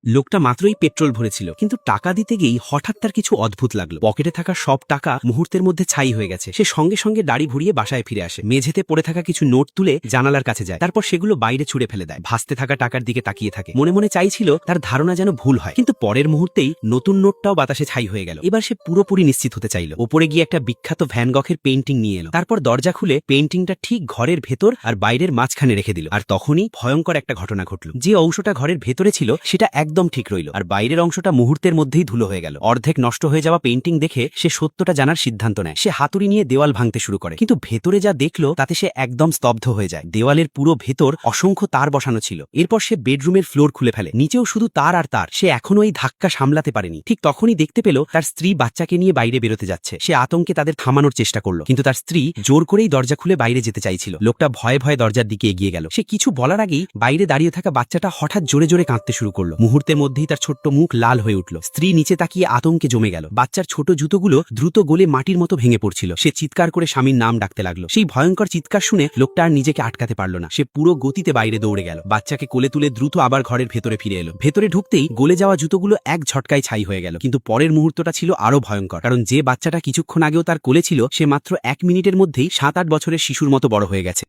লোকটা মাত্রই পেট্রোল ভরেছিল, কিন্তু টাকা দিতে গিয়েই হঠাৎ তার কিছু অদ্ভুত লাগলো। পকেটে থাকা সব টাকা মুহূর্তের মধ্যে ছাই হয়ে গেছে। সে সঙ্গে সঙ্গে দাড়ি ভরিয়ে বাসায় ফিরে আসে। মেঝেতে পড়ে থাকা কিছু নোট তুলে জানালার কাছে যায়, তারপর সেগুলো বাইরে ছুড়ে ফেলে দেয়। ভাসতে থাকা টাকার দিকে তাকিয়ে থাকে, মনে মনে চাইছিল তার ধারণা যেন ভুল হয়, কিন্তু পরের মুহূর্তেই নতুন নোটটাও বাতাসে ছাই হয়ে গেল। এবার সে পুরোপুরি নিশ্চিত হতে চাইল। ওপরে গিয়ে একটা বিখ্যাত ভ্যান গখের পেইন্টিং নিয়ে এলো, তারপর দরজা খুলে পেইন্টিংটা ঠিক ঘরের ভেতর আর বাইরের মাঝখানে রেখে দিল। আর তখনই ভয়ঙ্কর একটা ঘটনা ঘটল। যে অংশটা ঘরের ভেতরে ছিল সেটা একদম ঠিক রইল, আর বাইরের অংশটা মুহূর্তের মধ্যেই ধুলো হয়ে গেল। অর্ধেক নষ্ট হয়ে যাওয়া পেইন্টিং দেখে সে সত্যটা জানার সিদ্ধান্ত নেয়। সে হাতুড়ি নিয়ে দেওয়াল ভাঙতে শুরু করে, কিন্তু ভেতরে যা দেখলো তাতে সে একদম স্তব্ধ হয়ে যায়। দেওয়ালের পুরো ভেতর অসংখ্য তার বসানো ছিল। এরপর সে বেডরুমের ফ্লোর খুলে ফেলে, নিচেও শুধু তার আর তার। সে এখনো এই ধাক্কা সামলাতে পারেনি। ঠিক তখনই দেখতে পেল তার স্ত্রী বাচ্চাকে নিয়ে বাইরে বেরোতে যাচ্ছে। সে আতঙ্কে তাদের থামানোর চেষ্টা করলো, কিন্তু তার স্ত্রী জোর করেই দরজা খুলে বাইরে যেতে চাইছিল। লোকটা ভয়ে ভয়ে দরজার দিকে এগিয়ে গেল। সে কিছু বলার আগেই বাইরে দাঁড়িয়ে থাকা বাচ্চাটা হঠাৎ জোরে জোরে কাঁদতে শুরু করলো। মুহূর্তের মধ্যেই তার ছোট্ট মুখ লাল হয়ে উঠল। স্ত্রী নিচে তাকিয়ে আতঙ্কে জমে গেল। বাচ্চার ছোট জুতোগুলো দ্রুত গলে মাটির মতো ভেঙে পড়ছিল। সে চিৎকার করে স্বামীর নাম ডাকতে লাগলো। সেই ভয়ঙ্কর চিৎকার শুনে লোকটা আর নিজেকে আটকাতে পারল না। সে পুরো গতিতে বাইরে দৌড়ে গেল। বাচ্চাকে কোলে তুলে দ্রুত আবার ঘরের ভেতরে ফিরে এলো। ভেতরে ঢুকতেই গলে যাওয়া জুতোগুলো এক ঝটকায় ছাই হয়ে গেল। কিন্তু পরের মুহূর্তটা ছিল আরো ভয়ঙ্কর, কারণ যে বাচ্চাটা কিছুক্ষণ আগেও তার কোলে ছিল সে মাত্র 1 মিনিটের মধ্যেই 7-8 বছরের শিশুর মতো বড় হয়ে গেছে।